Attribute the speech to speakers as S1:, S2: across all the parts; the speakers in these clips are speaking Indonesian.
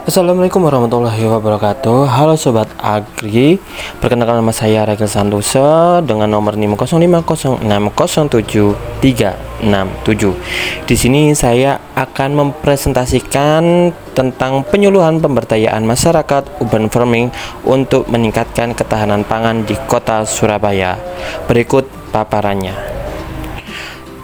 S1: Assalamualaikum warahmatullahi wabarakatuh. Halo Sobat Agri, perkenalkan nama saya Ragil Santoso dengan nomor NIM 0506073767. Di sini saya akan mempresentasikan tentang penyuluhan pemberdayaan masyarakat urban farming untuk meningkatkan ketahanan pangan di Kota Surabaya. Berikut paparannya.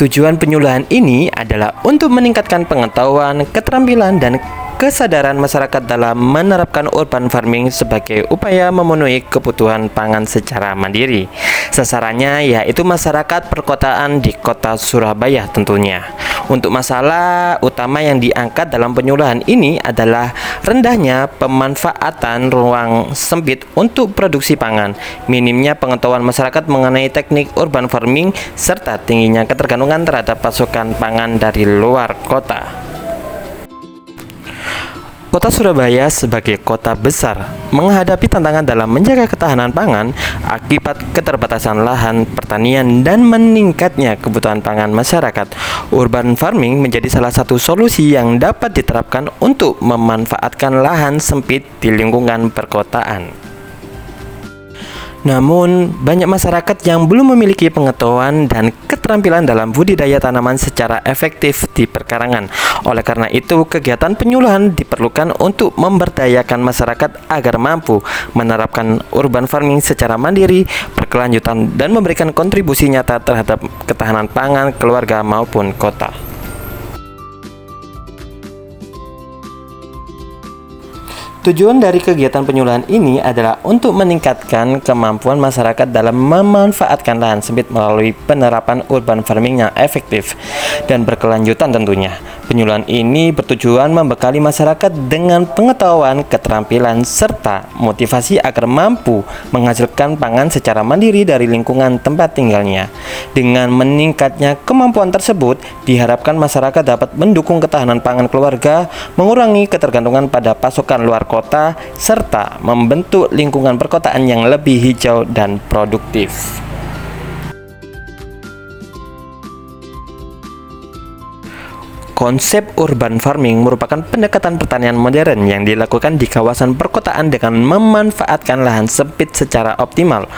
S1: Tujuan penyuluhan ini adalah untuk meningkatkan pengetahuan, keterampilan, dan kesadaran masyarakat dalam menerapkan urban farming sebagai upaya memenuhi kebutuhan pangan secara mandiri. Sasarannya yaitu masyarakat perkotaan di Kota Surabaya tentunya. Untuk masalah utama yang diangkat dalam penyuluhan ini adalah rendahnya pemanfaatan ruang sempit untuk produksi pangan, minimnya pengetahuan masyarakat mengenai teknik urban farming, serta tingginya ketergantungan terhadap pasokan pangan dari luar kota. Kota Surabaya sebagai kota besar menghadapi tantangan dalam menjaga ketahanan pangan akibat keterbatasan lahan pertanian dan meningkatnya kebutuhan pangan masyarakat. Urban farming menjadi salah satu solusi yang dapat diterapkan untuk memanfaatkan lahan sempit di lingkungan perkotaan. Namun, banyak masyarakat yang belum memiliki pengetahuan dan keterampilan dalam budidaya tanaman secara efektif di perkarangan. Oleh karena itu, kegiatan penyuluhan diperlukan untuk memberdayakan masyarakat agar mampu menerapkan urban farming secara mandiri, berkelanjutan, dan memberikan kontribusi nyata terhadap ketahanan pangan keluarga maupun kota. Tujuan dari kegiatan penyuluhan ini adalah untuk meningkatkan kemampuan masyarakat dalam memanfaatkan lahan sempit melalui penerapan urban farming yang efektif dan berkelanjutan tentunya. Penyuluhan ini bertujuan membekali masyarakat dengan pengetahuan, keterampilan, serta motivasi agar mampu menghasilkan pangan secara mandiri dari lingkungan tempat tinggalnya. Dengan meningkatnya kemampuan tersebut, diharapkan masyarakat dapat mendukung ketahanan pangan keluarga, mengurangi ketergantungan pada pasokan luar kota, serta membentuk lingkungan perkotaan yang lebih hijau dan produktif. Konsep urban farming merupakan pendekatan pertanian modern yang dilakukan di kawasan perkotaan dengan memanfaatkan lahan sempit secara optimal.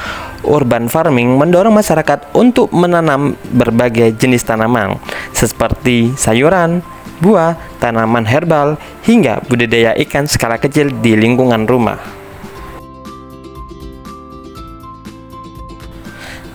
S1: Urban farming mendorong masyarakat untuk menanam berbagai jenis tanaman seperti sayuran, buah, tanaman herbal, hingga budidaya ikan skala kecil di lingkungan rumah.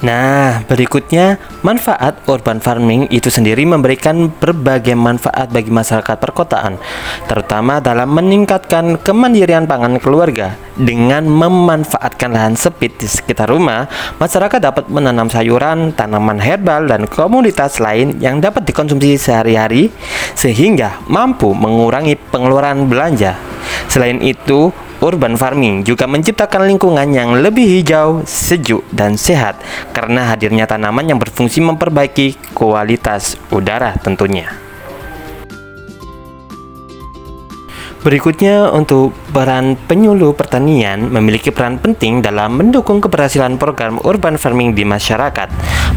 S1: Nah, berikutnya, manfaat urban farming itu sendiri memberikan berbagai manfaat bagi masyarakat perkotaan, terutama dalam meningkatkan kemandirian pangan keluarga. Dengan memanfaatkan lahan sempit di sekitar rumah, masyarakat dapat menanam sayuran, tanaman herbal, dan komoditas lain yang dapat dikonsumsi sehari-hari, sehingga mampu mengurangi pengeluaran belanja. Selain itu, urban farming juga menciptakan lingkungan yang lebih hijau, sejuk, dan sehat karena hadirnya tanaman yang berfungsi memperbaiki kualitas udara tentunya. Berikutnya, untuk peran penyuluh pertanian memiliki peran penting dalam mendukung keberhasilan program urban farming di masyarakat.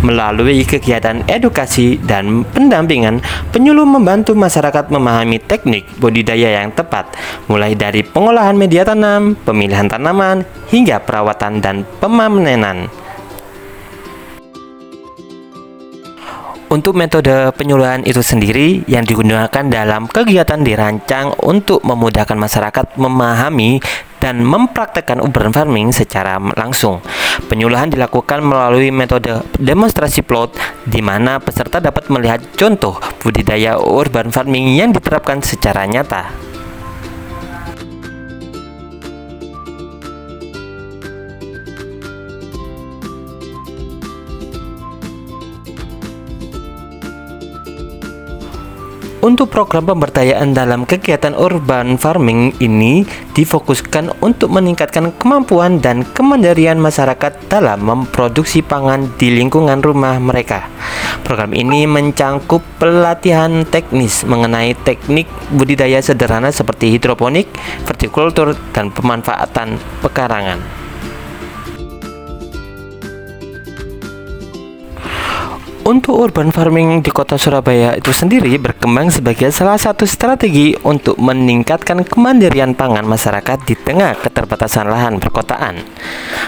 S1: Melalui kegiatan edukasi dan pendampingan, penyuluh membantu masyarakat memahami teknik budidaya yang tepat, mulai dari pengolahan media tanam, pemilihan tanaman, hingga perawatan dan pemanenan. Untuk metode penyuluhan itu sendiri yang digunakan dalam kegiatan dirancang untuk memudahkan masyarakat memahami dan mempraktekkan urban farming secara langsung. Penyuluhan dilakukan melalui metode demonstrasi plot, di mana peserta dapat melihat contoh budidaya urban farming yang diterapkan secara nyata. Untuk program pemberdayaan dalam kegiatan urban farming ini difokuskan untuk meningkatkan kemampuan dan kemandirian masyarakat dalam memproduksi pangan di lingkungan rumah mereka. Program ini mencangkup pelatihan teknis mengenai teknik budidaya sederhana seperti hidroponik, vertikultur, dan pemanfaatan pekarangan. Untuk urban farming di kota Surabaya itu sendiri berkembang sebagai salah satu strategi untuk meningkatkan kemandirian pangan masyarakat di tengah keterbatasan lahan perkotaan.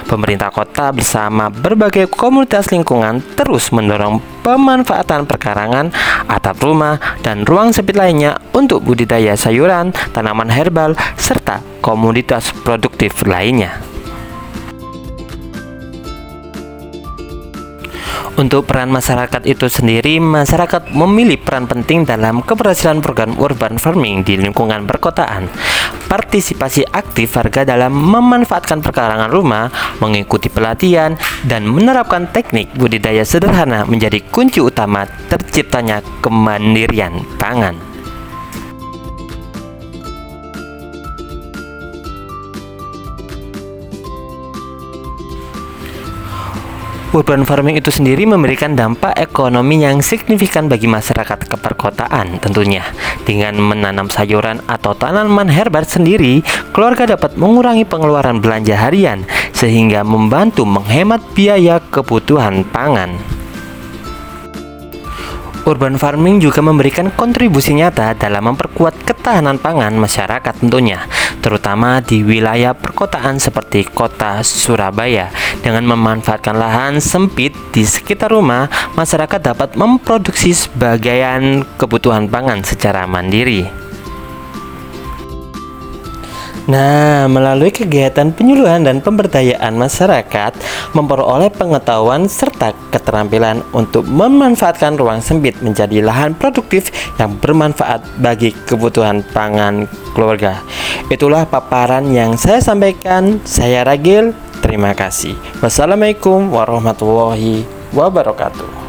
S1: Pemerintah kota bersama berbagai komunitas lingkungan terus mendorong pemanfaatan perkarangan, atap rumah, dan ruang sempit lainnya untuk budidaya sayuran, tanaman herbal, serta komoditas produktif lainnya. Untuk peran masyarakat itu sendiri, masyarakat memilih peran penting dalam keberhasilan program urban farming di lingkungan perkotaan. Partisipasi aktif warga dalam memanfaatkan perkarangan rumah, mengikuti pelatihan, dan menerapkan teknik budidaya sederhana menjadi kunci utama terciptanya kemandirian pangan. Urban farming itu sendiri memberikan dampak ekonomi yang signifikan bagi masyarakat ke perkotaan tentunya. Dengan menanam sayuran atau tanaman herbal sendiri, keluarga dapat mengurangi pengeluaran belanja harian sehingga membantu menghemat biaya kebutuhan pangan. Urban farming juga memberikan kontribusi nyata dalam memperkuat ketahanan pangan masyarakat tentunya, terutama di wilayah perkotaan seperti kota Surabaya. Dengan memanfaatkan lahan sempit di sekitar rumah, masyarakat dapat memproduksi sebagian kebutuhan pangan secara mandiri. Nah, melalui kegiatan penyuluhan dan pemberdayaan masyarakat, memperoleh pengetahuan serta keterampilan untuk memanfaatkan ruang sempit menjadi lahan produktif yang bermanfaat bagi kebutuhan pangan keluarga. Itulah paparan yang saya sampaikan. Saya Ragil, terima kasih. Wassalamualaikum warahmatullahi wabarakatuh.